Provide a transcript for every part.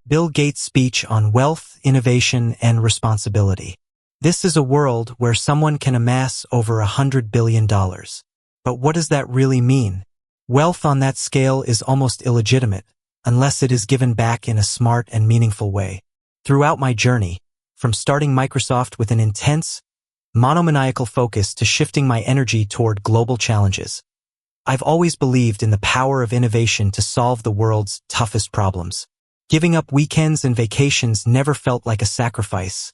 Bill Gates' speech on wealth, innovation, and responsibility. This is a world where someone can amass over $100 billion. But what does that really mean? Wealth on that scale is almost illegitimate, unless it is given back in a smart and meaningful way. Throughout my journey, from starting Microsoft with an intense, monomaniacal focus to shifting my energy toward global challenges, I've always believed in the power of innovation to solve the world's toughest problems. Giving up weekends and vacations never felt like a sacrifice.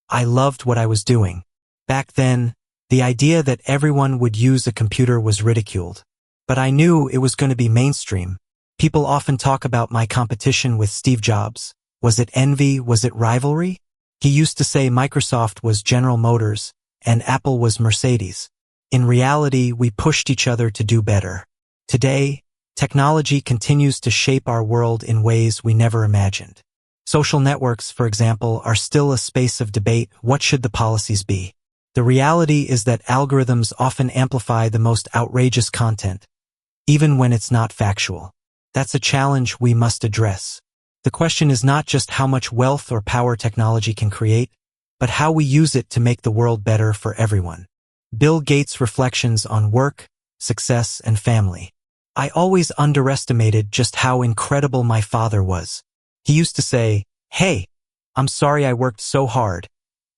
I loved what I was doing. Back then, the idea that everyone would use a computer was ridiculed. But I knew it was going to be mainstream. People often talk about my competition with Steve Jobs. Was it envy? Was it rivalry? He used to say Microsoft was General Motors and Apple was Mercedes. In reality, we pushed each other to do better. Today, technology continues to shape our world in ways we never imagined. Social networks, for example, are still a space of debate. What should the policies be? The reality is that algorithms often amplify the most outrageous content, even when it's not factual. That's a challenge we must address. The question is not just how much wealth or power technology can create, but how we use it to make the world better for everyone. Bill Gates' reflections on work, success, and family. I always underestimated just how incredible my father was. He used to say, "Hey, I'm sorry I worked so hard."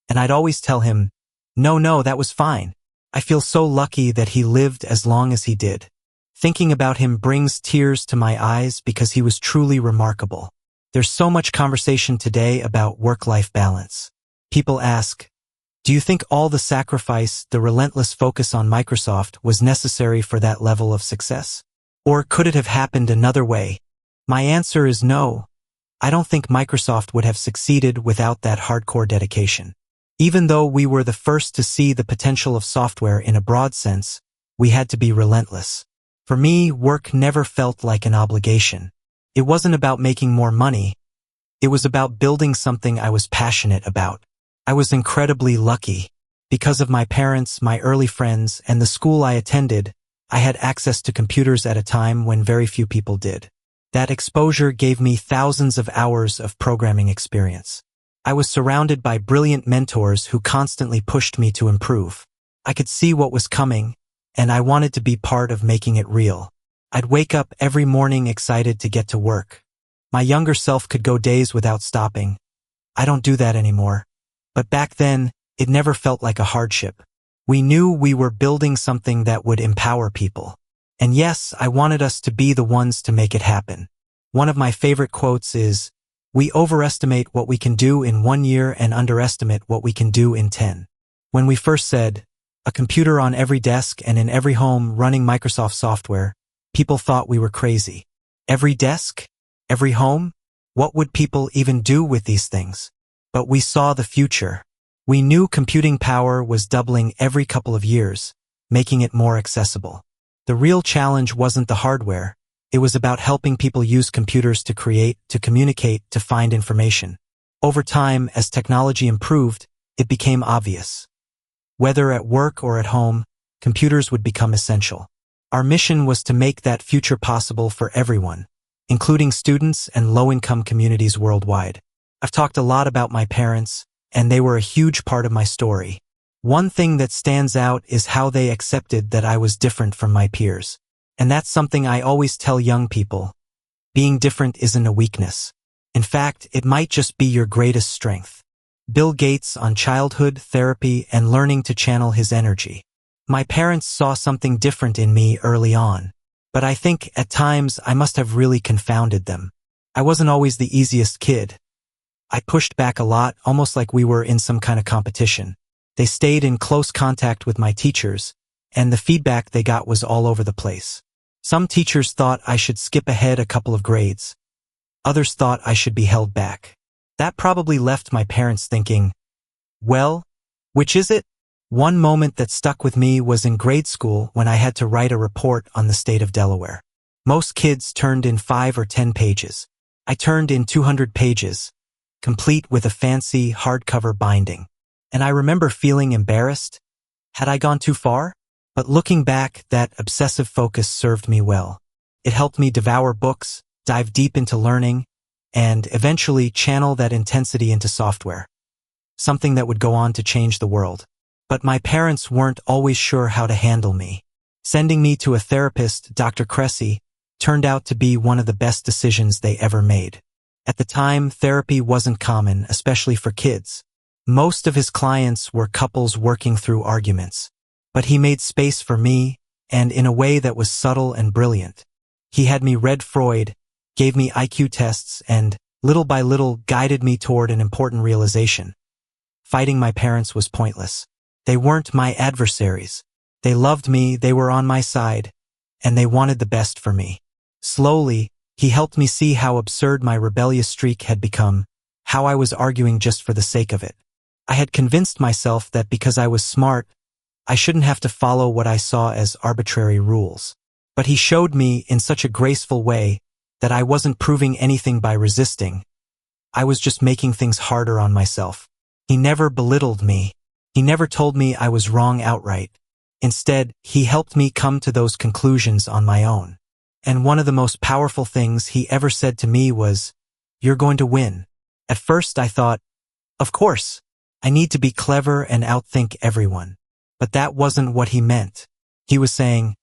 And I'd always tell him, No, that was fine. I feel so lucky that he lived as long as he did. Thinking about him brings tears to my eyes because he was truly remarkable. There's so much conversation today about work-life balance. People ask, do you think all the sacrifice, the relentless focus on Microsoft was necessary for that level of success? Or could it have happened another way? My answer is no. I don't think Microsoft would have succeeded without that hardcore dedication. Even though we were the first to see the potential of software in a broad sense, we had to be relentless. For me, work never felt like an obligation. It wasn't about making more money. It was about building something I was passionate about. I was incredibly lucky. Because of my parents, my early friends, and the school I attended, I had access to computers at a time when very few people did. That exposure gave me thousands of hours of programming experience. I was surrounded by brilliant mentors who constantly pushed me to improve. I could see what was coming, and I wanted to be part of making it real. I'd wake up every morning excited to get to work. My younger self could go days without stopping. I don't do that anymore. But back then, it never felt like a hardship. We knew we were building something that would empower people. And yes, I wanted us to be the ones to make it happen. One of my favorite quotes is, "We overestimate what we can do in 1 year and underestimate what we can do in 10. When we first said, a computer on every desk and in every home running Microsoft software, people thought we were crazy. Every desk? Every home? What would people even do with these things? But we saw the future. We knew computing power was doubling every couple of years, making it more accessible. The real challenge wasn't the hardware. It was about helping people use computers to create, to communicate, to find information. Over time, as technology improved, it became obvious. Whether at work or at home, computers would become essential. Our mission was to make that future possible for everyone, including students and low-income communities worldwide. I've talked a lot about my parents, and they were a huge part of my story. One thing that stands out is how they accepted that I was different from my peers. And that's something I always tell young people. Being different isn't a weakness. In fact, it might just be your greatest strength. Bill Gates on childhood, therapy, and learning to channel his energy. My parents saw something different in me early on, but I think at times I must have really confounded them. I wasn't always the easiest kid. I pushed back a lot, almost like we were in some kind of competition. They stayed in close contact with my teachers, and the feedback they got was all over the place. Some teachers thought I should skip ahead a couple of grades. Others thought I should be held back. That probably left my parents thinking, well, which is it? One moment that stuck with me was in grade school when I had to write a report on the state of Delaware. Most kids turned in 5 or 10 pages. I turned in 200 pages, complete with a fancy hardcover binding. And I remember feeling embarrassed. Had I gone too far? But looking back, that obsessive focus served me well. It helped me devour books, dive deep into learning, and eventually channel that intensity into software. Something that would go on to change the world. But my parents weren't always sure how to handle me. Sending me to a therapist, Dr. Cressy, turned out to be one of the best decisions they ever made. At the time, therapy wasn't common, especially for kids. Most of his clients were couples working through arguments. But he made space for me, and in a way that was subtle and brilliant. He had me read Freud, gave me IQ tests, and, little by little, guided me toward an important realization. Fighting my parents was pointless. They weren't my adversaries. They loved me, they were on my side, and they wanted the best for me. Slowly, he helped me see how absurd my rebellious streak had become, how I was arguing just for the sake of it. I had convinced myself that because I was smart, I shouldn't have to follow what I saw as arbitrary rules. But he showed me in such a graceful way that I wasn't proving anything by resisting. I was just making things harder on myself. He never belittled me. He never told me I was wrong outright. Instead, he helped me come to those conclusions on my own. And one of the most powerful things he ever said to me was, "You're going to win." At first I thought, of course, I need to be clever and outthink everyone. But that wasn't what he meant. He was saying,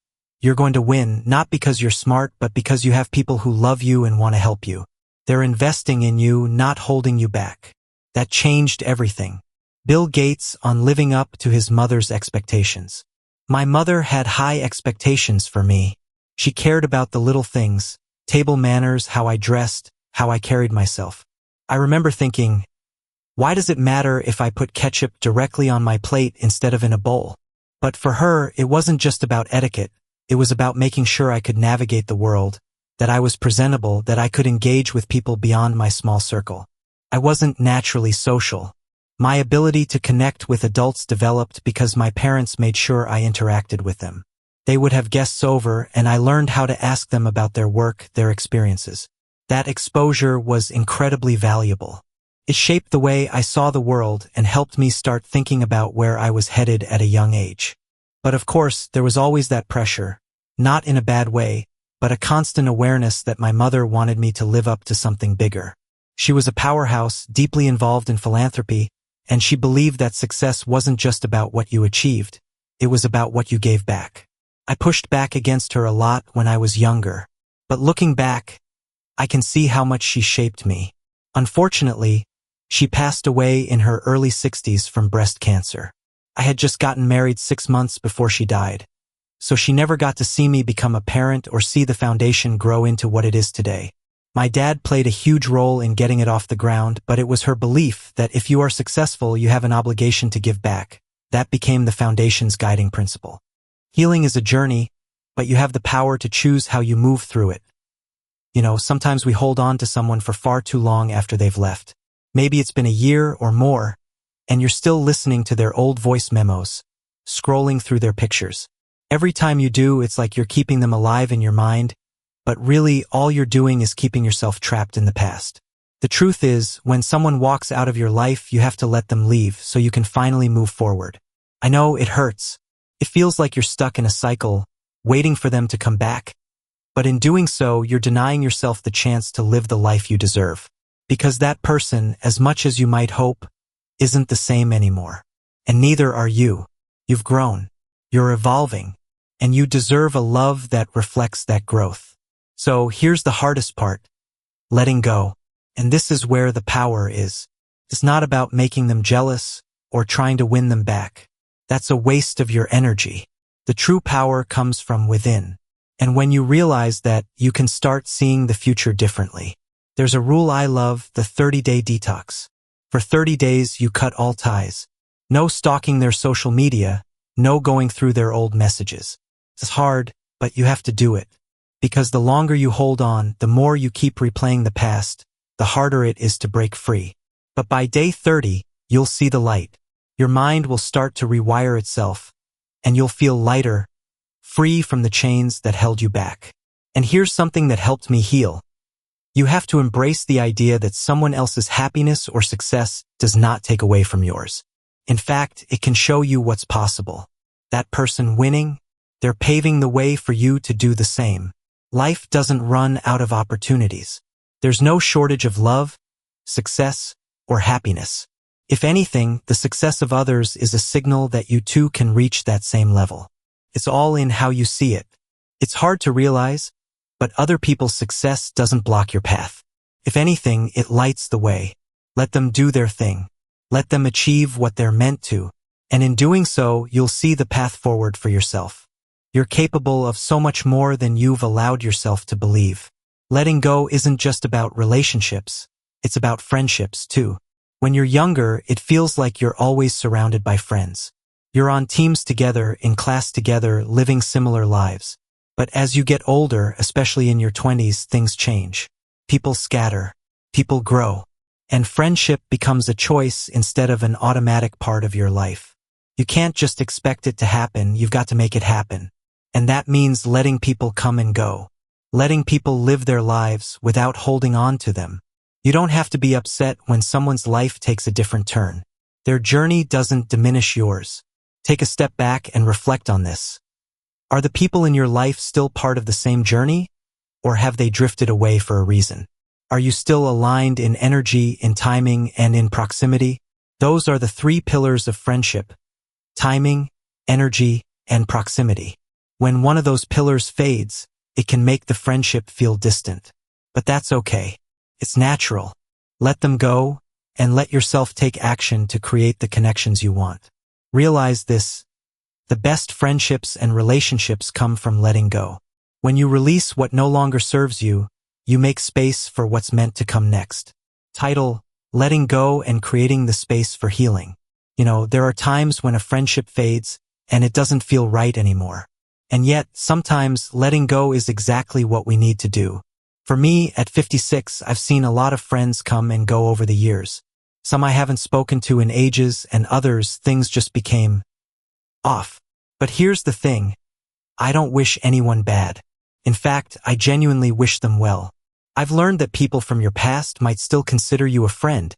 you're going to win not because you're smart, but because you have people who love you and want to help you. They're investing in you, not holding you back. That changed everything. Bill Gates on living up to his mother's expectations. My mother had high expectations for me. She cared about the little things, table manners, how I dressed, how I carried myself. I remember thinking, why does it matter if I put ketchup directly on my plate instead of in a bowl? But for her, it wasn't just about etiquette. It was about making sure I could navigate the world, that I was presentable, that I could engage with people beyond my small circle. I wasn't naturally social. My ability to connect with adults developed because my parents made sure I interacted with them. They would have guests over, and I learned how to ask them about their work, their experiences. That exposure was incredibly valuable. It shaped the way I saw the world and helped me start thinking about where I was headed at a young age. But of course, there was always that pressure, not in a bad way, but a constant awareness that my mother wanted me to live up to something bigger. She was a powerhouse, deeply involved in philanthropy, and she believed that success wasn't just about what you achieved, it was about what you gave back. I pushed back against her a lot when I was younger, but looking back, I can see how much she shaped me. Unfortunately, she passed away in her early 60s from breast cancer. I had just gotten married 6 months before she died, so she never got to see me become a parent or see the foundation grow into what it is today. My dad played a huge role in getting it off the ground, but it was her belief that if you are successful, you have an obligation to give back. That became the foundation's guiding principle. Healing is a journey, but you have the power to choose how you move through it. Sometimes we hold on to someone for far too long after they've left. Maybe it's been a year or more, and you're still listening to their old voice memos, scrolling through their pictures. Every time you do, it's like you're keeping them alive in your mind, but really all you're doing is keeping yourself trapped in the past. The truth is, when someone walks out of your life, you have to let them leave so you can finally move forward. I know it hurts. It feels like you're stuck in a cycle, waiting for them to come back. But in doing so, you're denying yourself the chance to live the life you deserve. Because that person, as much as you might hope, isn't the same anymore. And neither are you. You've grown. You're evolving. And you deserve a love that reflects that growth. So here's the hardest part. Letting go. And this is where the power is. It's not about making them jealous or trying to win them back. That's a waste of your energy. The true power comes from within. And when you realize that, you can start seeing the future differently. There's a rule I love, the 30-day detox. For 30 days, you cut all ties. No stalking their social media, no going through their old messages. It's hard, but you have to do it. Because the longer you hold on, the more you keep replaying the past, the harder it is to break free. But by day 30, you'll see the light. Your mind will start to rewire itself, and you'll feel lighter, free from the chains that held you back. And here's something that helped me heal. You have to embrace the idea that someone else's happiness or success does not take away from yours. In fact, it can show you what's possible. That person winning, they're paving the way for you to do the same. Life doesn't run out of opportunities. There's no shortage of love, success, or happiness. If anything, the success of others is a signal that you too can reach that same level. It's all in how you see it. It's hard to realize, but other people's success doesn't block your path. If anything, it lights the way. Let them do their thing. Let them achieve what they're meant to. And in doing so, you'll see the path forward for yourself. You're capable of so much more than you've allowed yourself to believe. Letting go isn't just about relationships. It's about friendships, too. When you're younger, it feels like you're always surrounded by friends. You're on teams together, in class together, living similar lives. But as you get older, especially in your 20s, things change. People scatter. People grow. And friendship becomes a choice instead of an automatic part of your life. You can't just expect it to happen, you've got to make it happen. And that means letting people come and go. Letting people live their lives without holding on to them. You don't have to be upset when someone's life takes a different turn. Their journey doesn't diminish yours. Take a step back and reflect on this. Are the people in your life still part of the same journey? Or have they drifted away for a reason? Are you still aligned in energy, in timing, and in proximity? Those are the 3 pillars of friendship: timing, energy, and proximity. When one of those pillars fades, it can make the friendship feel distant. But that's okay. It's natural. Let them go, and let yourself take action to create the connections you want. Realize this: the best friendships and relationships come from letting go. When you release what no longer serves you, you make space for what's meant to come next. Title: Letting Go and Creating the Space for Healing. There are times when a friendship fades, and it doesn't feel right anymore. And yet, sometimes letting go is exactly what we need to do. For me, at 56, I've seen a lot of friends come and go over the years. Some I haven't spoken to in ages, and others, things just became off. But here's the thing. I don't wish anyone bad. In fact, I genuinely wish them well. I've learned that people from your past might still consider you a friend,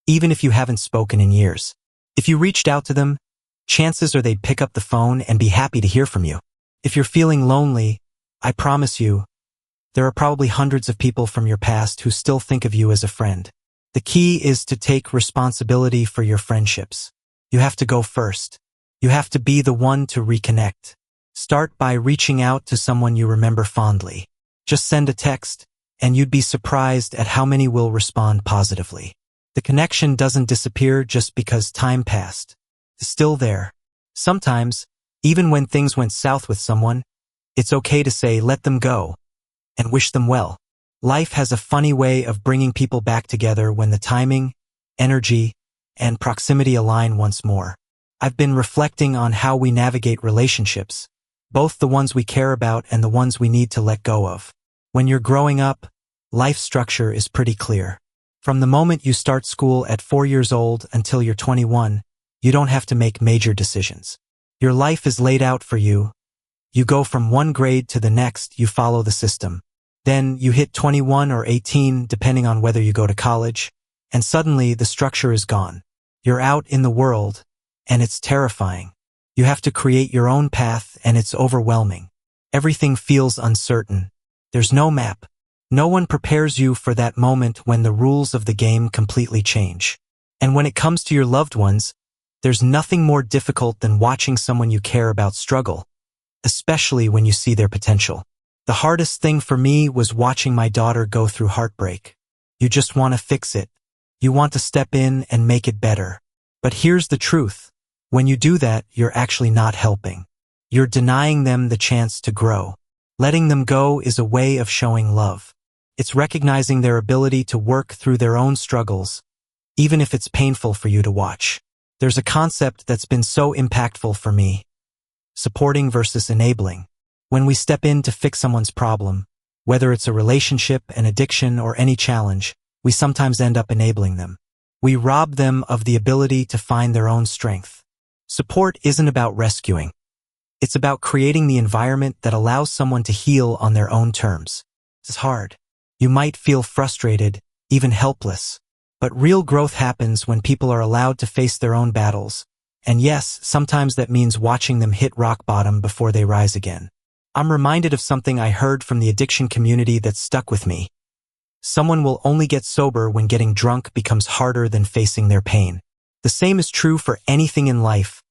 even if you haven't spoken in years. If you reached out to them, chances are they'd pick up the phone and be happy to hear from you. If you're feeling lonely, I promise you, there are probably hundreds of people from your past who still think of you as a friend. The key is to take responsibility for your friendships. You have to go first. You have to be the one to reconnect. Start by reaching out to someone you remember fondly. Just send a text, and you'd be surprised at how many will respond positively. The connection doesn't disappear just because time passed. It's still there. Sometimes, even when things went south with someone, it's okay to say let them go and wish them well. Life has a funny way of bringing people back together when the timing, energy, and proximity align once more. I've been reflecting on how we navigate relationships, both the ones we care about and the ones we need to let go of. When you're growing up, life structure is pretty clear. From the moment you start school at 4 years old until you're 21, you don't have to make major decisions. Your life is laid out for you. You go from one grade to the next, you follow the system. Then you hit 21 or 18, depending on whether you go to college, and suddenly the structure is gone. You're out in the world, and it's terrifying. You have to create your own path, and it's overwhelming. Everything feels uncertain. There's no map. No one prepares you for that moment when the rules of the game completely change. And when it comes to your loved ones, there's nothing more difficult than watching someone you care about struggle, especially when you see their potential. The hardest thing for me was watching my daughter go through heartbreak. You just want to fix it. You want to step in and make it better. But here's the truth. When you do that, you're actually not helping. You're denying them the chance to grow. Letting them go is a way of showing love. It's recognizing their ability to work through their own struggles, even if it's painful for you to watch. There's a concept that's been so impactful for me: supporting versus enabling. When we step in to fix someone's problem, whether it's a relationship, an addiction, or any challenge, we sometimes end up enabling them. We rob them of the ability to find their own strength. Support isn't about rescuing. It's about creating the environment that allows someone to heal on their own terms. It's hard. You might feel frustrated, even helpless. But real growth happens when people are allowed to face their own battles. And yes, sometimes that means watching them hit rock bottom before they rise again. I'm reminded of something I heard from the addiction community that stuck with me. Someone will only get sober when getting drunk becomes harder than facing their pain. The same is true for anything in life,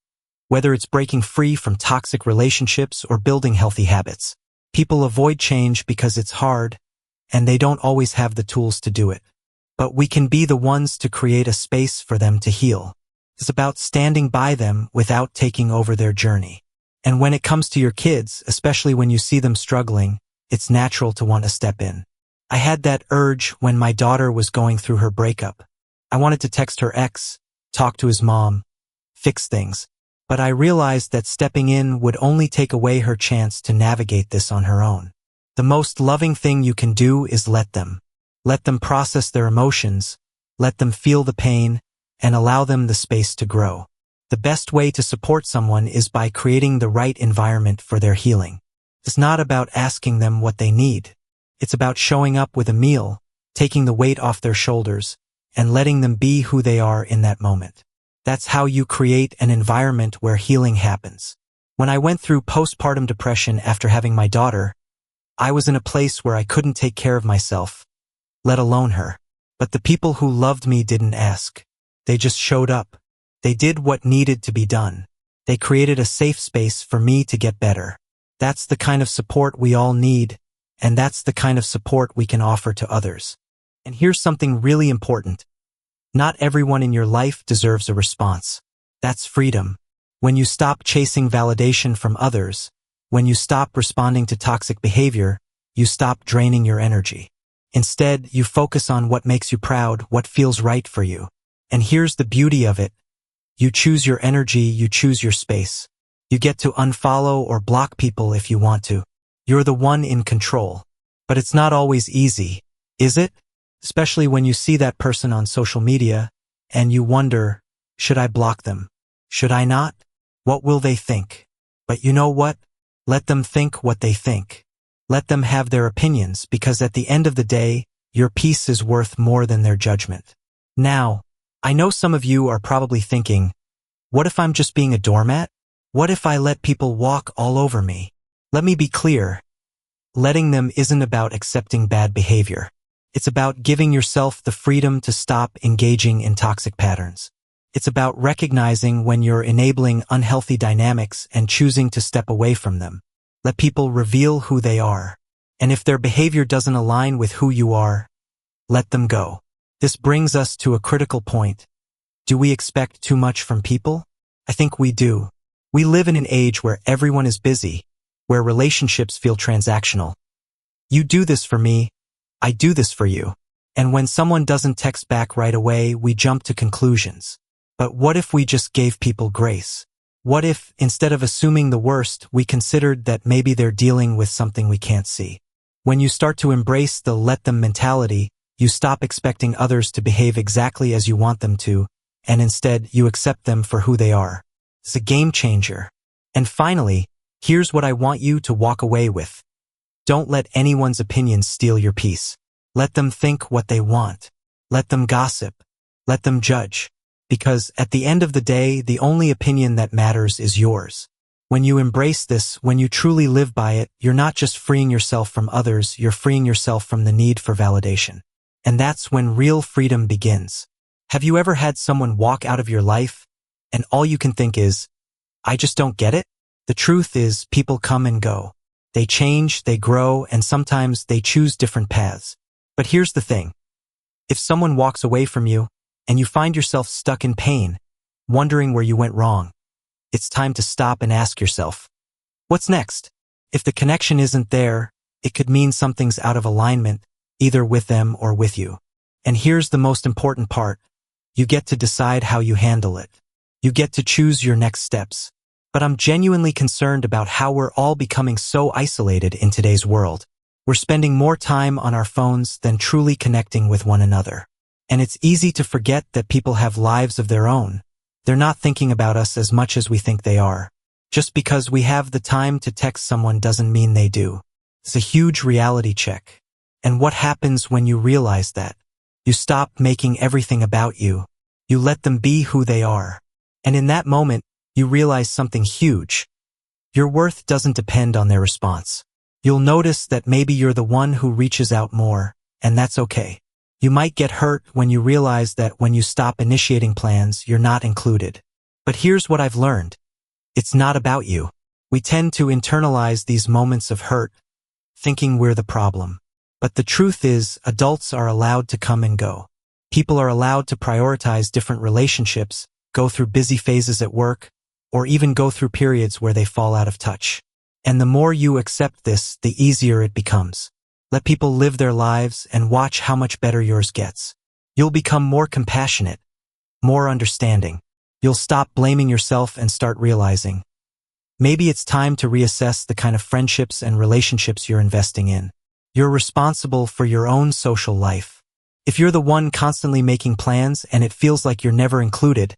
whether it's breaking free from toxic relationships or building healthy habits. People avoid change because it's hard, and they don't always have the tools to do it. But we can be the ones to create a space for them to heal. It's about standing by them without taking over their journey. And when it comes to your kids, especially when you see them struggling, it's natural to want to step in. I had that urge when my daughter was going through her breakup. I wanted to text her ex, talk to his mom, fix things. But I realized that stepping in would only take away her chance to navigate this on her own. The most loving thing you can do is let them. Let them process their emotions, let them feel the pain, and allow them the space to grow. The best way to support someone is by creating the right environment for their healing. It's not about asking them what they need. It's about showing up with a meal, taking the weight off their shoulders, and letting them be who they are in that moment. That's how you create an environment where healing happens. When I went through postpartum depression after having my daughter, I was in a place where I couldn't take care of myself, let alone her. But the people who loved me didn't ask. They just showed up. They did what needed to be done. They created a safe space for me to get better. That's the kind of support we all need, and that's the kind of support we can offer to others. And here's something really important. Not everyone in your life deserves a response. That's freedom. When you stop chasing validation from others, when you stop responding to toxic behavior, you stop draining your energy. Instead, you focus on what makes you proud, what feels right for you. And here's the beauty of it. You choose your energy, you choose your space. You get to unfollow or block people if you want to. You're the one in control. But it's not always easy, is it? Especially when you see that person on social media, and you wonder, should I block them? Should I not? What will they think? But you know what? Let them think what they think. Let them have their opinions, because at the end of the day, your peace is worth more than their judgment. Now, I know some of you are probably thinking, what if I'm just being a doormat? What if I let people walk all over me? Let me be clear. Letting them isn't about accepting bad behavior. It's about giving yourself the freedom to stop engaging in toxic patterns. It's about recognizing when you're enabling unhealthy dynamics and choosing to step away from them. Let people reveal who they are. And if their behavior doesn't align with who you are, let them go. This brings us to a critical point. Do we expect too much from people? I think we do. We live in an age where everyone is busy, where relationships feel transactional. You do this for me, I do this for you. And when someone doesn't text back right away, we jump to conclusions. But what if we just gave people grace? What if, instead of assuming the worst, we considered that maybe they're dealing with something we can't see? When you start to embrace the let them mentality, you stop expecting others to behave exactly as you want them to, and instead you accept them for who they are. It's a game changer. And finally, here's what I want you to walk away with. Don't let anyone's opinions steal your peace. Let them think what they want. Let them gossip. Let them judge. Because at the end of the day, the only opinion that matters is yours. When you embrace this, when you truly live by it, you're not just freeing yourself from others, you're freeing yourself from the need for validation. And that's when real freedom begins. Have you ever had someone walk out of your life, and all you can think is, I just don't get it? The truth is, people come and go. They change, they grow, and sometimes they choose different paths. But here's the thing. If someone walks away from you, and you find yourself stuck in pain, wondering where you went wrong, it's time to stop and ask yourself, what's next? If the connection isn't there, it could mean something's out of alignment, either with them or with you. And here's the most important part. You get to decide how you handle it. You get to choose your next steps. But I'm genuinely concerned about how we're all becoming so isolated in today's world. We're spending more time on our phones than truly connecting with one another. And it's easy to forget that people have lives of their own. They're not thinking about us as much as we think they are. Just because we have the time to text someone doesn't mean they do. It's a huge reality check. And what happens when you realize that? You stop making everything about you. You let them be who they are. And in that moment, you realize something huge. Your worth doesn't depend on their response. You'll notice that maybe you're the one who reaches out more, and that's okay. You might get hurt when you realize that when you stop initiating plans, you're not included. But here's what I've learned. It's not about you. We tend to internalize these moments of hurt, thinking we're the problem. But the truth is, adults are allowed to come and go. People are allowed to prioritize different relationships, go through busy phases at work, or even go through periods where they fall out of touch. And the more you accept this, the easier it becomes. Let people live their lives and watch how much better yours gets. You'll become more compassionate, more understanding. You'll stop blaming yourself and start realizing, maybe it's time to reassess the kind of friendships and relationships you're investing in. You're responsible for your own social life. If you're the one constantly making plans and it feels like you're never included,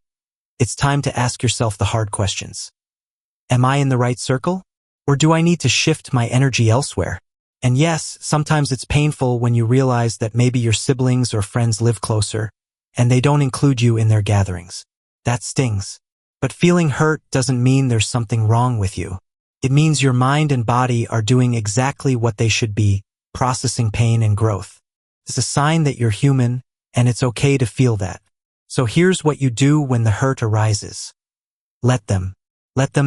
it's time to ask yourself the hard questions. Am I in the right circle? Or do I need to shift my energy elsewhere? And yes, sometimes it's painful when you realize that maybe your siblings or friends live closer, and they don't include you in their gatherings. That stings. But feeling hurt doesn't mean there's something wrong with you. It means your mind and body are doing exactly what they should be, processing pain and growth. It's a sign that you're human, and it's okay to feel that. So here's what you do when the hurt arises. Let them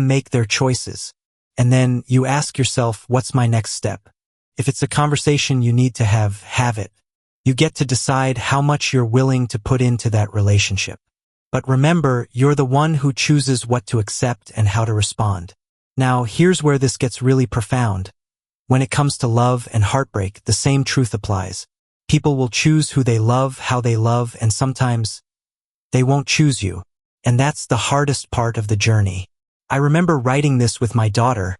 make their choices. And then you ask yourself, what's my next step? If it's a conversation you need to have it. You get to decide how much you're willing to put into that relationship. But remember, you're the one who chooses what to accept and how to respond. Now, here's where this gets really profound. When it comes to love and heartbreak, the same truth applies. People will choose who they love, how they love, and sometimes they won't choose you. And that's the hardest part of the journey. I remember writing this with my daughter,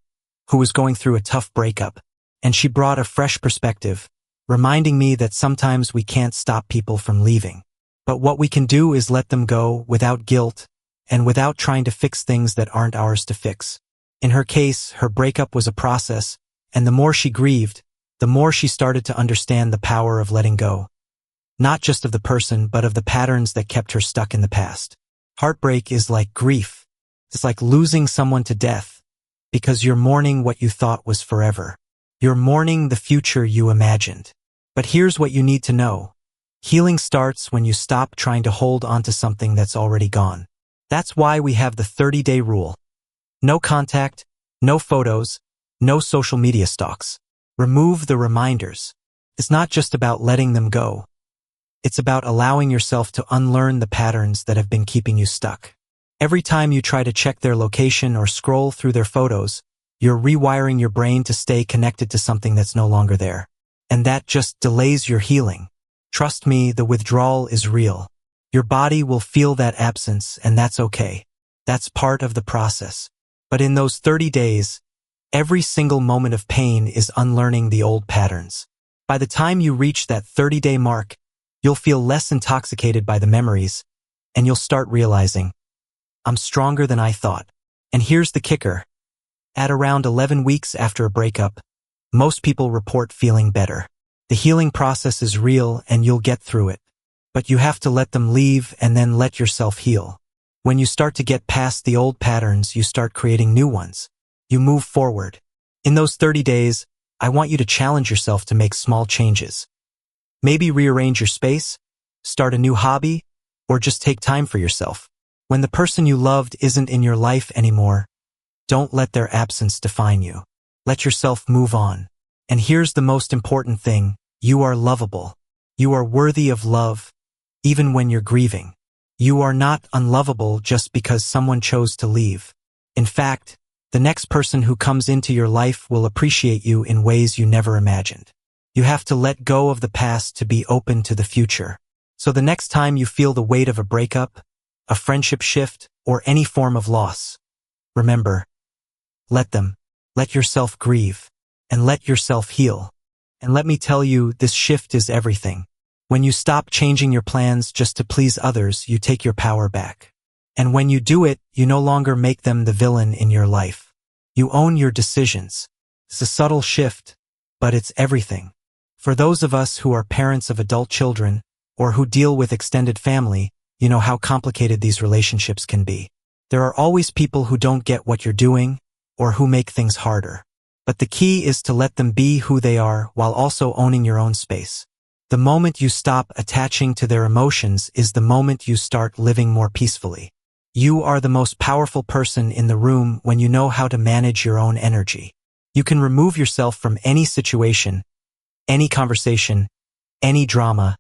who was going through a tough breakup, and she brought a fresh perspective, reminding me that sometimes we can't stop people from leaving. But what we can do is let them go without guilt and without trying to fix things that aren't ours to fix. In her case, her breakup was a process, and the more she grieved, the more she started to understand the power of letting go. Not just of the person, but of the patterns that kept her stuck in the past. Heartbreak is like grief. It's like losing someone to death, because you're mourning what you thought was forever. You're mourning the future you imagined. But here's what you need to know. Healing starts when you stop trying to hold onto something that's already gone. That's why we have the 30-day rule. No contact, no photos, no social media stalks. Remove the reminders. It's not just about letting them go. It's about allowing yourself to unlearn the patterns that have been keeping you stuck. Every time you try to check their location or scroll through their photos, you're rewiring your brain to stay connected to something that's no longer there. And that just delays your healing. Trust me, the withdrawal is real. Your body will feel that absence, and that's okay. That's part of the process. But in those 30 days, every single moment of pain is unlearning the old patterns. By the time you reach that 30-day mark, you'll feel less intoxicated by the memories, and you'll start realizing, I'm stronger than I thought. And here's the kicker. At around 11 weeks after a breakup, most people report feeling better. The healing process is real and you'll get through it. But you have to let them leave and then let yourself heal. When you start to get past the old patterns, you start creating new ones. You move forward. In those 30 days, I want you to challenge yourself to make small changes. Maybe rearrange your space, start a new hobby, or just take time for yourself. When the person you loved isn't in your life anymore, don't let their absence define you. Let yourself move on. And here's the most important thing. You are lovable. You are worthy of love, even when you're grieving. You are not unlovable just because someone chose to leave. In fact, the next person who comes into your life will appreciate you in ways you never imagined. You have to let go of the past to be open to the future. So the next time you feel the weight of a breakup, a friendship shift, or any form of loss, remember, let yourself grieve, and let yourself heal. And let me tell you, this shift is everything. When you stop changing your plans just to please others, you take your power back. And when you do it, you no longer make them the villain in your life. You own your decisions. It's a subtle shift, but it's everything. For those of us who are parents of adult children, or who deal with extended family, you know how complicated these relationships can be. There are always people who don't get what you're doing, or who make things harder. But the key is to let them be who they are while also owning your own space. The moment you stop attaching to their emotions is the moment you start living more peacefully. You are the most powerful person in the room when you know how to manage your own energy. You can remove yourself from any situation, any conversation, any drama,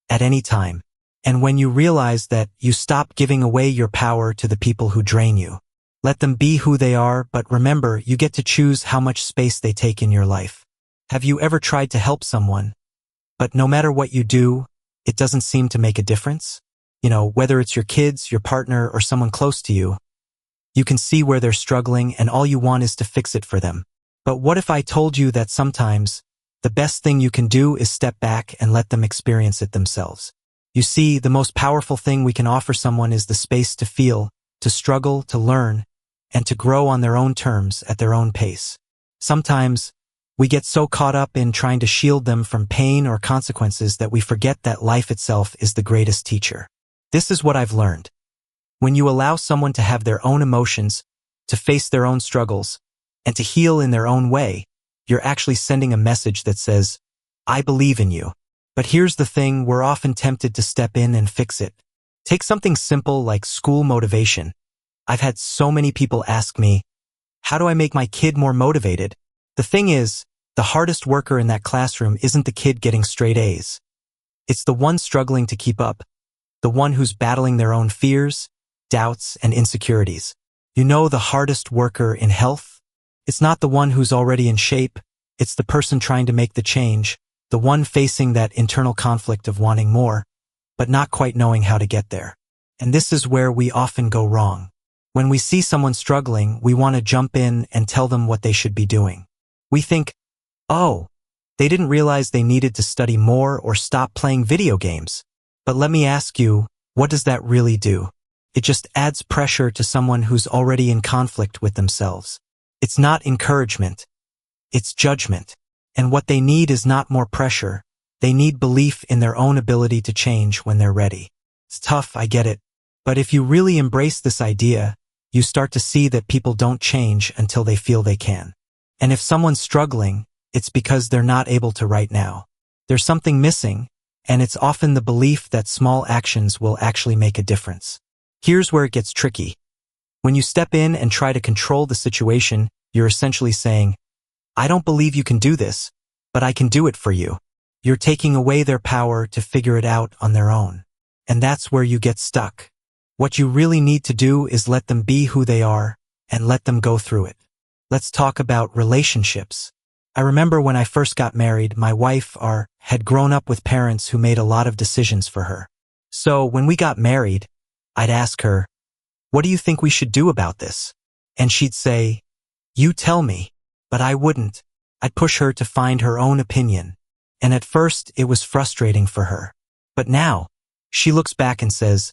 at any time. And when you realize that, you stop giving away your power to the people who drain you. Let them be who they are, but remember, you get to choose how much space they take in your life. Have you ever tried to help someone, but no matter what you do, it doesn't seem to make a difference? Whether it's your kids, your partner, or someone close to you, you can see where they're struggling and all you want is to fix it for them. But what if I told you that sometimes the best thing you can do is step back and let them experience it themselves? You see, the most powerful thing we can offer someone is the space to feel, to struggle, to learn, and to grow on their own terms at their own pace. Sometimes, we get so caught up in trying to shield them from pain or consequences that we forget that life itself is the greatest teacher. This is what I've learned. When you allow someone to have their own emotions, to face their own struggles, and to heal in their own way, you're actually sending a message that says, I believe in you. But here's the thing, we're often tempted to step in and fix it. Take something simple like school motivation. I've had so many people ask me, how do I make my kid more motivated? The thing is, the hardest worker in that classroom isn't the kid getting straight A's. It's the one struggling to keep up, the one who's battling their own fears, doubts, and insecurities. The hardest worker in health? It's not the one who's already in shape, it's the person trying to make the change, the one facing that internal conflict of wanting more, but not quite knowing how to get there. And this is where we often go wrong. When we see someone struggling, we want to jump in and tell them what they should be doing. We think, oh, they didn't realize they needed to study more or stop playing video games. But let me ask you, what does that really do? It just adds pressure to someone who's already in conflict with themselves. It's not encouragement. It's judgment. And what they need is not more pressure. They need belief in their own ability to change when they're ready. It's tough, I get it. But if you really embrace this idea, you start to see that people don't change until they feel they can. And if someone's struggling, it's because they're not able to right now. There's something missing, and it's often the belief that small actions will actually make a difference. Here's where it gets tricky. When you step in and try to control the situation, you're essentially saying, I don't believe you can do this, but I can do it for you. You're taking away their power to figure it out on their own. And that's where you get stuck. What you really need to do is let them be who they are and let them go through it. Let's talk about relationships. I remember when I first got married, my wife had grown up with parents who made a lot of decisions for her. So when we got married, I'd ask her, what do you think we should do about this? And she'd say, you tell me. But I wouldn't. I'd push her to find her own opinion. And at first, it was frustrating for her. But now, she looks back and says,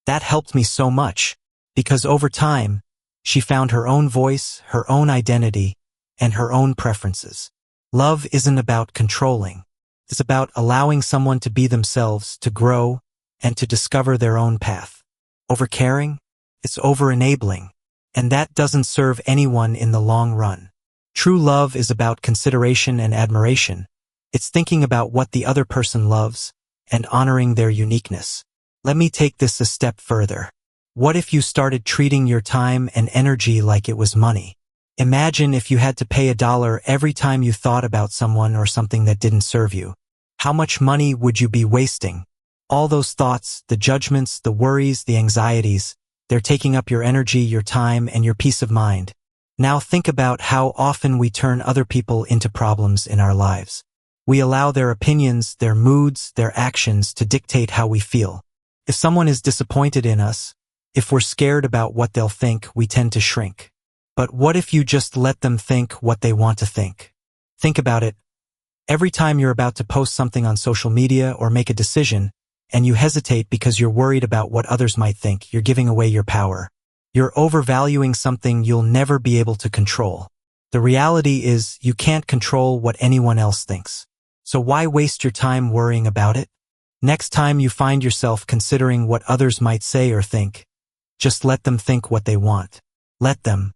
that helped me so much, because over time, she found her own voice, her own identity, and her own preferences. Love isn't about controlling. It's about allowing someone to be themselves, to grow, and to discover their own path. Over-caring? It's over-enabling. And that doesn't serve anyone in the long run. True love is about consideration and admiration. It's thinking about what the other person loves and honoring their uniqueness. Let me take this a step further. What if you started treating your time and energy like it was money? Imagine if you had to pay $1 every time you thought about someone or something that didn't serve you. How much money would you be wasting? All those thoughts, the judgments, the worries, the anxieties, they're taking up your energy, your time, and your peace of mind. Now think about how often we turn other people into problems in our lives. We allow their opinions, their moods, their actions to dictate how we feel. If someone is disappointed in us, if we're scared about what they'll think, we tend to shrink. But what if you just let them think what they want to think? Think about it. Every time you're about to post something on social media or make a decision, and you hesitate because you're worried about what others might think, you're giving away your power. You're overvaluing something you'll never be able to control. The reality is you can't control what anyone else thinks. So why waste your time worrying about it? Next time you find yourself considering what others might say or think, just let them think what they want. Let them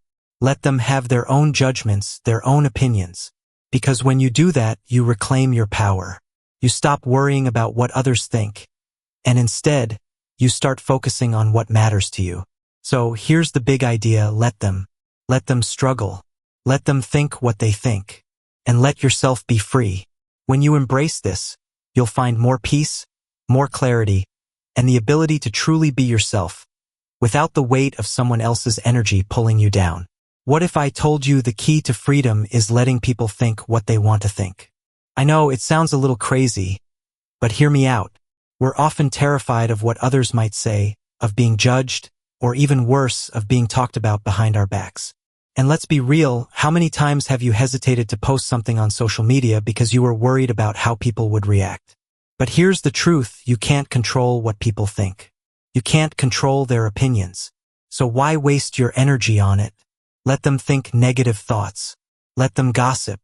have their own judgments, their own opinions. Because when you do that, you reclaim your power. You stop worrying about what others think, and instead, you start focusing on what matters to you. So here's the big idea: let them. Let them struggle. Let them think what they think. And let yourself be free. When you embrace this, you'll find more peace, more clarity, and the ability to truly be yourself, without the weight of someone else's energy pulling you down. What if I told you the key to freedom is letting people think what they want to think? I know it sounds a little crazy, but hear me out. We're often terrified of what others might say, of being judged, or even worse, of being talked about behind our backs. And let's be real, how many times have you hesitated to post something on social media because you were worried about how people would react? But here's the truth: you can't control what people think. You can't control their opinions. So why waste your energy on it? Let them think negative thoughts. Let them gossip.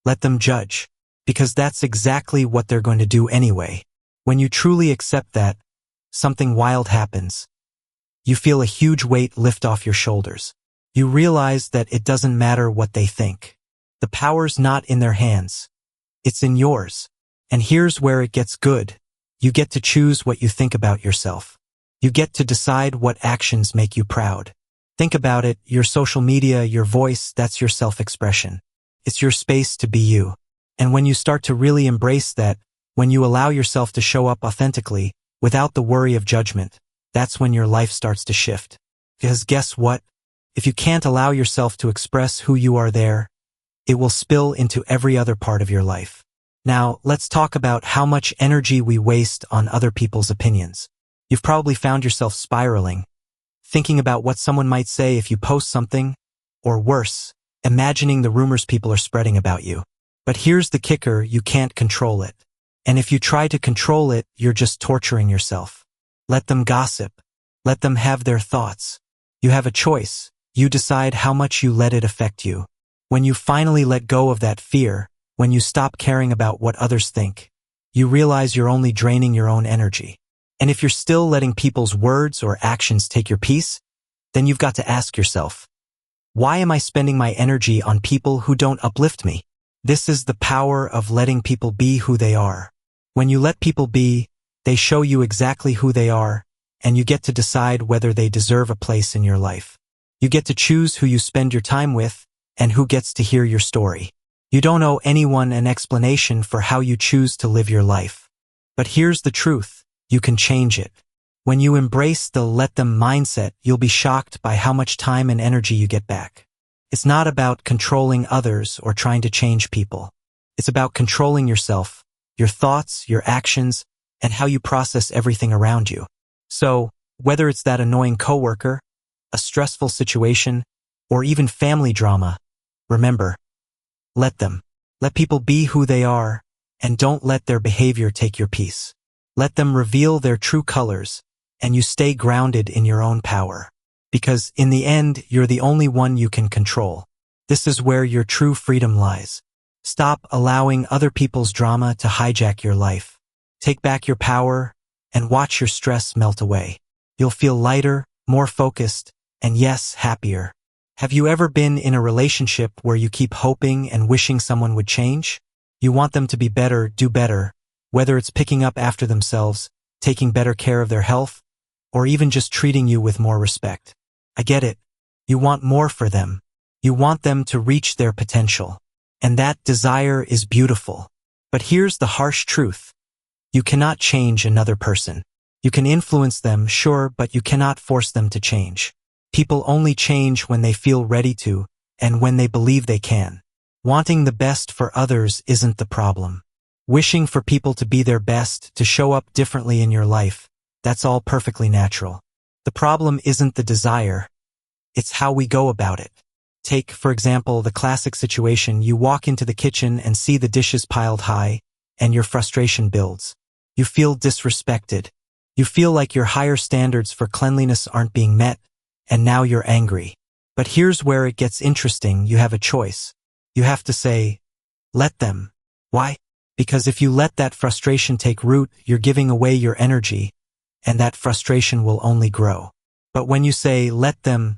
Let them judge. Because that's exactly what they're going to do anyway. When you truly accept that, something wild happens. You feel a huge weight lift off your shoulders. You realize that it doesn't matter what they think. The power's not in their hands. It's in yours. And here's where it gets good. You get to choose what you think about yourself. You get to decide what actions make you proud. Think about it: your social media, your voice, that's your self-expression. It's your space to be you. And when you start to really embrace that, when you allow yourself to show up authentically, without the worry of judgment, that's when your life starts to shift. Because guess what? If you can't allow yourself to express who you are there, it will spill into every other part of your life. Now, let's talk about how much energy we waste on other people's opinions. You've probably found yourself spiraling, thinking about what someone might say if you post something, or worse, imagining the rumors people are spreading about you. But here's the kicker: you can't control it. And if you try to control it, you're just torturing yourself. Let them gossip. Let them have their thoughts. You have a choice. You decide how much you let it affect you. When you finally let go of that fear, when you stop caring about what others think, you realize you're only draining your own energy. And if you're still letting people's words or actions take your peace, then you've got to ask yourself, why am I spending my energy on people who don't uplift me? This is the power of letting people be who they are. When you let people be, they show you exactly who they are, and you get to decide whether they deserve a place in your life. You get to choose who you spend your time with, and who gets to hear your story. You don't owe anyone an explanation for how you choose to live your life. But here's the truth: you can change it. When you embrace the let them mindset, you'll be shocked by how much time and energy you get back. It's not about controlling others or trying to change people. It's about controlling yourself, your thoughts, your actions, and how you process everything around you. So, whether it's that annoying coworker, a stressful situation, or even family drama, remember, let them. Let people be who they are, and don't let their behavior take your peace. Let them reveal their true colors, and you stay grounded in your own power. Because in the end, you're the only one you can control. This is where your true freedom lies. Stop allowing other people's drama to hijack your life. Take back your power, and watch your stress melt away. You'll feel lighter, more focused, and yes, happier. Have you ever been in a relationship where you keep hoping and wishing someone would change? You want them to be better, do better, whether it's picking up after themselves, taking better care of their health, or even just treating you with more respect. I get it. You want more for them. You want them to reach their potential. And that desire is beautiful. But here's the harsh truth. You cannot change another person. You can influence them, sure, but you cannot force them to change. People only change when they feel ready to, and when they believe they can. Wanting the best for others isn't the problem. Wishing for people to be their best, to show up differently in your life, that's all perfectly natural. The problem isn't the desire. It's how we go about it. Take, for example, the classic situation: you walk into the kitchen and see the dishes piled high, and your frustration builds. You feel disrespected. You feel like your higher standards for cleanliness aren't being met, and now you're angry. But here's where it gets interesting: you have a choice. You have to say, let them. Why? Because if you let that frustration take root, you're giving away your energy, and that frustration will only grow. But when you say, let them,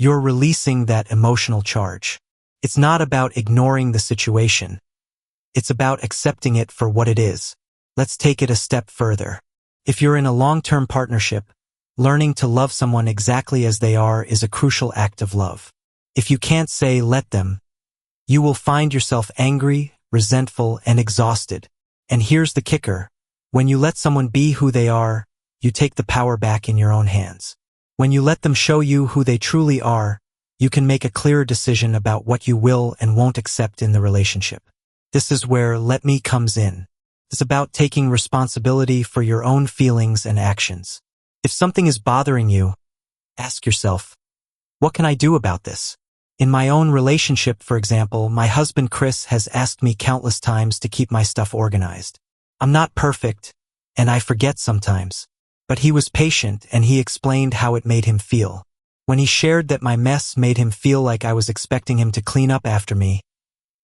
you're releasing that emotional charge. It's not about ignoring the situation. It's about accepting it for what it is. Let's take it a step further. If you're in a long-term partnership, learning to love someone exactly as they are is a crucial act of love. If you can't say let them, you will find yourself angry, resentful, and exhausted. And here's the kicker. When you let someone be who they are, you take the power back in your own hands. When you let them show you who they truly are, you can make a clearer decision about what you will and won't accept in the relationship. This is where let me comes in. It's about taking responsibility for your own feelings and actions. If something is bothering you, ask yourself, what can I do about this? In my own relationship, for example, my husband Chris has asked me countless times to keep my stuff organized. I'm not perfect, and I forget sometimes. But he was patient and he explained how it made him feel. When he shared that my mess made him feel like I was expecting him to clean up after me,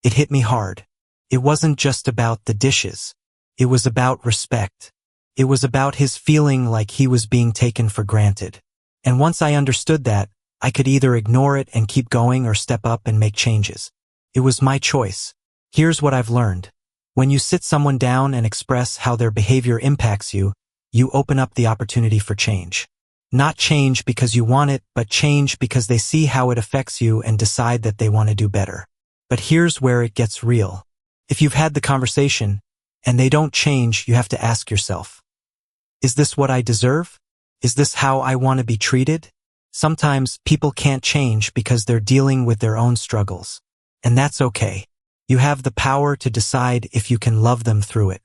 it hit me hard. It wasn't just about the dishes. It was about respect. It was about his feeling like he was being taken for granted. And once I understood that, I could either ignore it and keep going or step up and make changes. It was my choice. Here's what I've learned. When you sit someone down and express how their behavior impacts you, you open up the opportunity for change. Not change because you want it, but change because they see how it affects you and decide that they want to do better. But here's where it gets real. If you've had the conversation, and they don't change, you have to ask yourself, is this what I deserve? Is this how I want to be treated? Sometimes people can't change because they're dealing with their own struggles. And that's okay. You have the power to decide if you can love them through it.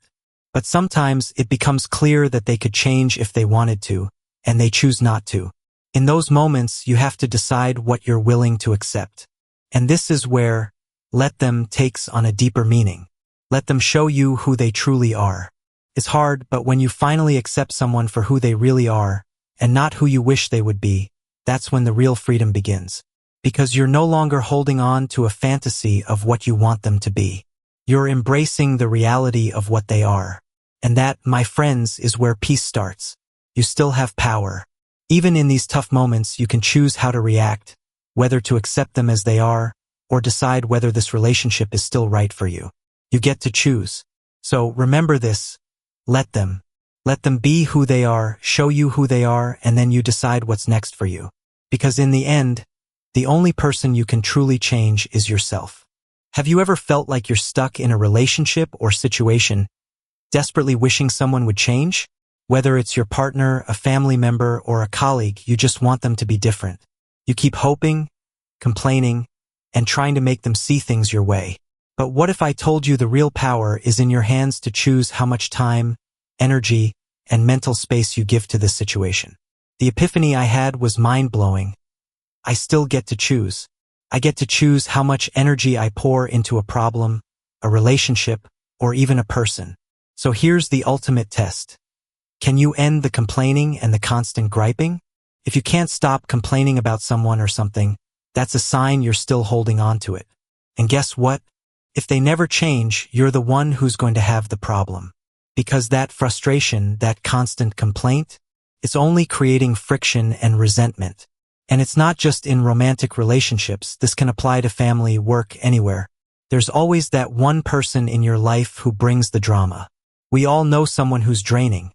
But sometimes it becomes clear that they could change if they wanted to, and they choose not to. In those moments, you have to decide what you're willing to accept. And this is where let them takes on a deeper meaning. Let them show you who they truly are. It's hard, but when you finally accept someone for who they really are, and not who you wish they would be, that's when the real freedom begins. Because you're no longer holding on to a fantasy of what you want them to be. You're embracing the reality of what they are. And that, my friends, is where peace starts. You still have power. Even in these tough moments, you can choose how to react, whether to accept them as they are, or decide whether this relationship is still right for you. You get to choose. So remember this. Let them. Let them be who they are, show you who they are, and then you decide what's next for you. Because in the end, the only person you can truly change is yourself. Have you ever felt like you're stuck in a relationship or situation, desperately wishing someone would change? Whether it's your partner, a family member, or a colleague, you just want them to be different. You keep hoping, complaining, and trying to make them see things your way. But what if I told you the real power is in your hands to choose how much time, energy, and mental space you give to this situation? The epiphany I had was mind-blowing. I still get to choose. I get to choose how much energy I pour into a problem, a relationship, or even a person. So here's the ultimate test. Can you end the complaining and the constant griping? If you can't stop complaining about someone or something, that's a sign you're still holding on to it. And guess what? If they never change, you're the one who's going to have the problem. Because that frustration, that constant complaint, it's only creating friction and resentment. And it's not just in romantic relationships. This can apply to family, work, anywhere. There's always that one person in your life who brings the drama. We all know someone who's draining.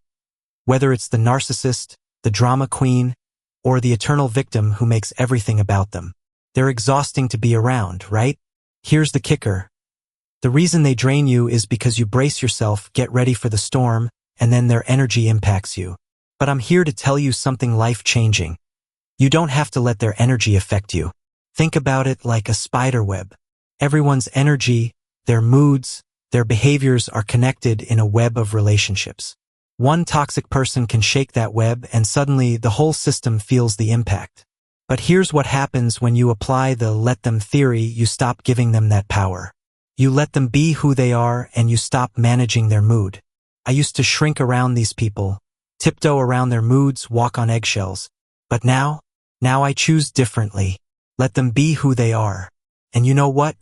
Whether it's the narcissist, the drama queen, or the eternal victim who makes everything about them. They're exhausting to be around, right? Here's the kicker. The reason they drain you is because you brace yourself, get ready for the storm, and then their energy impacts you. But I'm here to tell you something life-changing. You don't have to let their energy affect you. Think about it like a spider web. Everyone's energy, their moods, their behaviors are connected in a web of relationships. One toxic person can shake that web and suddenly the whole system feels the impact. But here's what happens when you apply the let them theory. You stop giving them that power. You let them be who they are and you stop managing their mood. I used to shrink around these people, tiptoe around their moods, walk on eggshells. But now I choose differently. Let them be who they are. And you know what?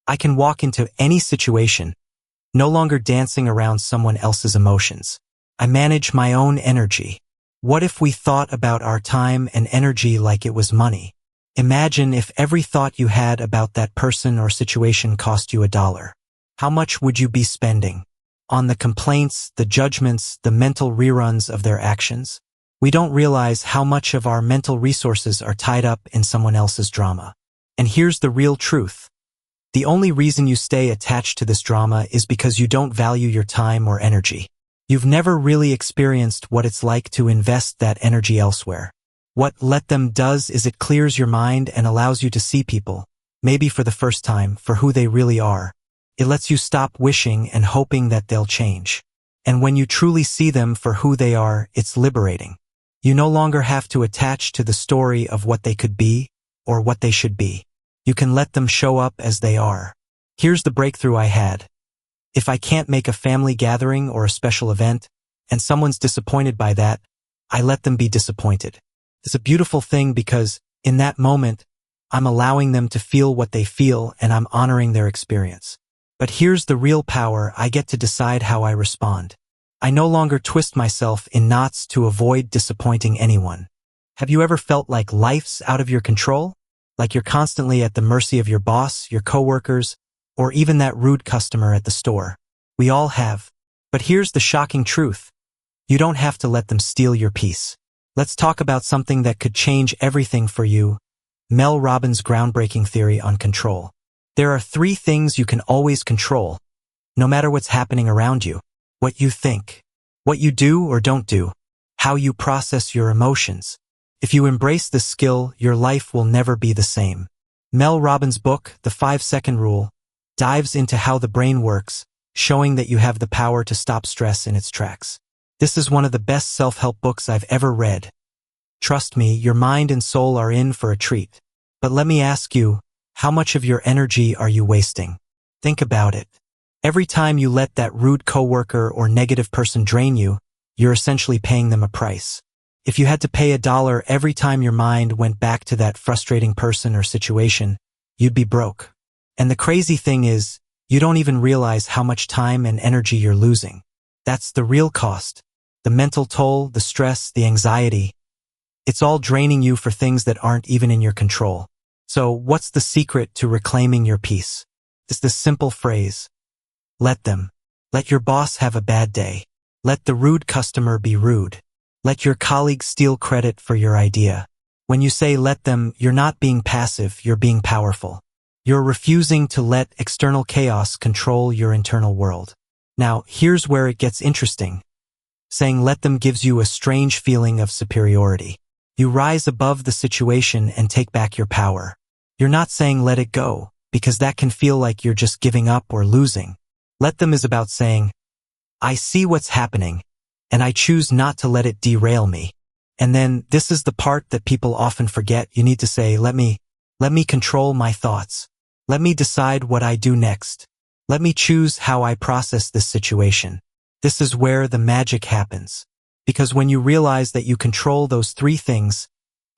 I can walk into any situation, no longer dancing around someone else's emotions. I manage my own energy. What if we thought about our time and energy like it was money? Imagine if every thought you had about that person or situation cost you $1. How much would you be spending? on the complaints, the judgments, the mental reruns of their actions. We don't realize how much of our mental resources are tied up in someone else's drama. And here's the real truth. The only reason you stay attached to this drama is because you don't value your time or energy. You've never really experienced what it's like to invest that energy elsewhere. What Let Them does is it clears your mind and allows you to see people, maybe for the first time, for who they really are. It lets you stop wishing and hoping that they'll change. And when you truly see them for who they are, it's liberating. You no longer have to attach to the story of what they could be or what they should be. You can let them show up as they are. Here's the breakthrough I had. If I can't make a family gathering or a special event, and someone's disappointed by that, I let them be disappointed. It's a beautiful thing because, in that moment, I'm allowing them to feel what they feel and I'm honoring their experience. But here's the real power: I get to decide how I respond. I no longer twist myself in knots to avoid disappointing anyone. Have you ever felt like life's out of your control? Like you're constantly at the mercy of your boss, your coworkers, or even that rude customer at the store? We all have. But here's the shocking truth. You don't have to let them steal your peace. Let's talk about something that could change everything for you. Mel Robbins' groundbreaking theory on control. There are 3 things you can always control, no matter what's happening around you. What you think, what you do or don't do, how you process your emotions. If you embrace this skill, your life will never be the same. Mel Robbins' book, The 5-Second Rule, dives into how the brain works, showing that you have the power to stop stress in its tracks. This is one of the best self-help books I've ever read. Trust me, your mind and soul are in for a treat. But let me ask you, how much of your energy are you wasting? Think about it. Every time you let that rude coworker or negative person drain you, you're essentially paying them a price. If you had to pay $1 every time your mind went back to that frustrating person or situation, you'd be broke. And the crazy thing is, you don't even realize how much time and energy you're losing. That's the real cost. The mental toll, the stress, the anxiety. It's all draining you for things that aren't even in your control. So what's the secret to reclaiming your peace? It's this simple phrase. Let them. Let your boss have a bad day. Let the rude customer be rude. Let your colleague steal credit for your idea. When you say let them, you're not being passive, you're being powerful. You're refusing to let external chaos control your internal world. Now, here's where it gets interesting. Saying let them gives you a strange feeling of superiority. You rise above the situation and take back your power. You're not saying let it go, because that can feel like you're just giving up or losing. Let them is about saying, I see what's happening, and I choose not to let it derail me. And then, this is the part that people often forget. You need to say, let me control my thoughts. Let me decide what I do next. Let me choose how I process this situation. This is where the magic happens. Because when you realize that you control those 3 things,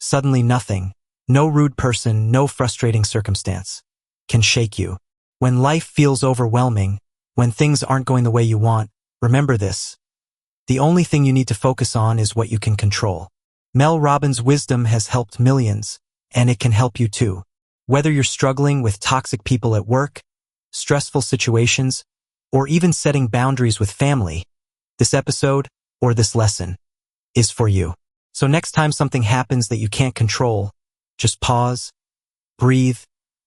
suddenly nothing, no rude person, no frustrating circumstance, can shake you. When life feels overwhelming, when things aren't going the way you want, remember this. The only thing you need to focus on is what you can control. Mel Robbins' wisdom has helped millions, and it can help you too. Whether you're struggling with toxic people at work, stressful situations, or even setting boundaries with family, this episode, or this lesson, is for you. So next time something happens that you can't control, just pause, breathe,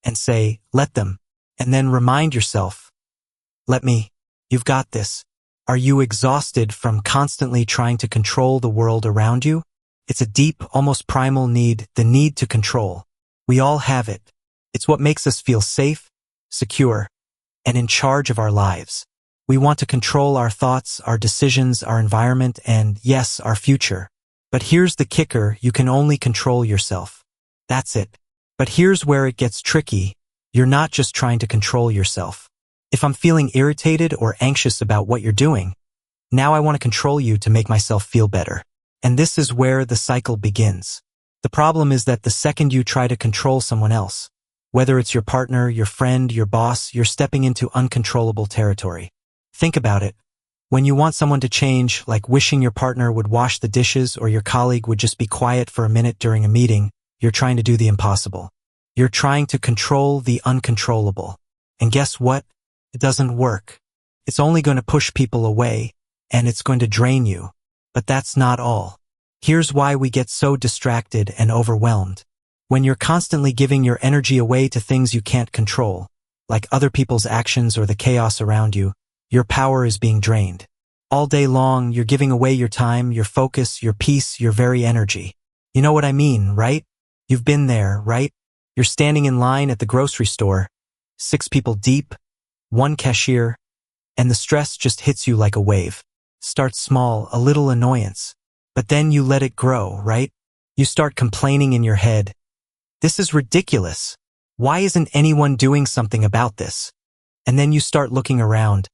and say, let them, and then remind yourself, let me, you've got this. Are you exhausted from constantly trying to control the world around you? It's a deep, almost primal need, the need to control. We all have it. It's what makes us feel safe, secure, and in charge of our lives. We want to control our thoughts, our decisions, our environment, and, yes, our future. But here's the kicker, you can only control yourself. That's it. But here's where it gets tricky. You're not just trying to control yourself. If I'm feeling irritated or anxious about what you're doing, now I want to control you to make myself feel better. And this is where the cycle begins. The problem is that the second you try to control someone else, whether it's your partner, your friend, your boss, you're stepping into uncontrollable territory. Think about it. When you want someone to change, like wishing your partner would wash the dishes or your colleague would just be quiet for a minute during a meeting, you're trying to do the impossible. You're trying to control the uncontrollable. And guess what? It doesn't work. It's only going to push people away, and it's going to drain you. But that's not all. Here's why we get so distracted and overwhelmed. When you're constantly giving your energy away to things you can't control, like other people's actions or the chaos around you, your power is being drained. All day long, you're giving away your time, your focus, your peace, your very energy. You know what I mean, right? You've been there, right? You're standing in line at the grocery store, 6 people deep, 1 cashier, and the stress just hits you like a wave. Starts small, a little annoyance, but then you let it grow, right? You start complaining in your head. This is ridiculous. Why isn't anyone doing something about this? And then you start looking around.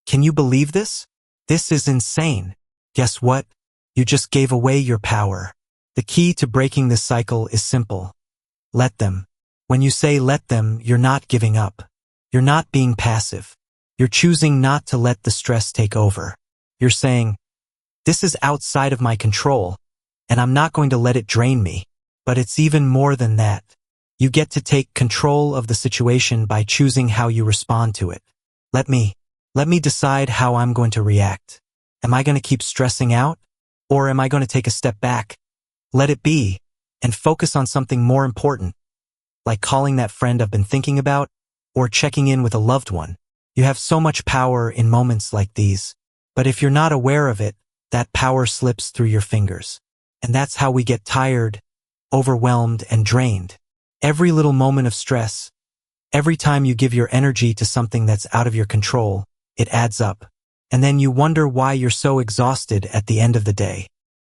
Can you believe this? This is insane. Guess what? You just gave away your power. The key to breaking this cycle is simple. Let them. When you say let them, you're not giving up. You're not being passive. You're choosing not to let the stress take over. You're saying, this is outside of my control, and I'm not going to let it drain me. But it's even more than that. You get to take control of the situation by choosing how you respond to it. Let me decide how I'm going to react. Am I going to keep stressing out? Or am I going to take a step back? Let it be, and focus on something more important, like calling that friend I've been thinking about, or checking in with a loved one. You have so much power in moments like these, but if you're not aware of it, that power slips through your fingers. And that's how we get tired, overwhelmed, and drained. Every little moment of stress, every time you give your energy to something that's out of your control, it adds up. And then you wonder why you're so exhausted at the end of the day.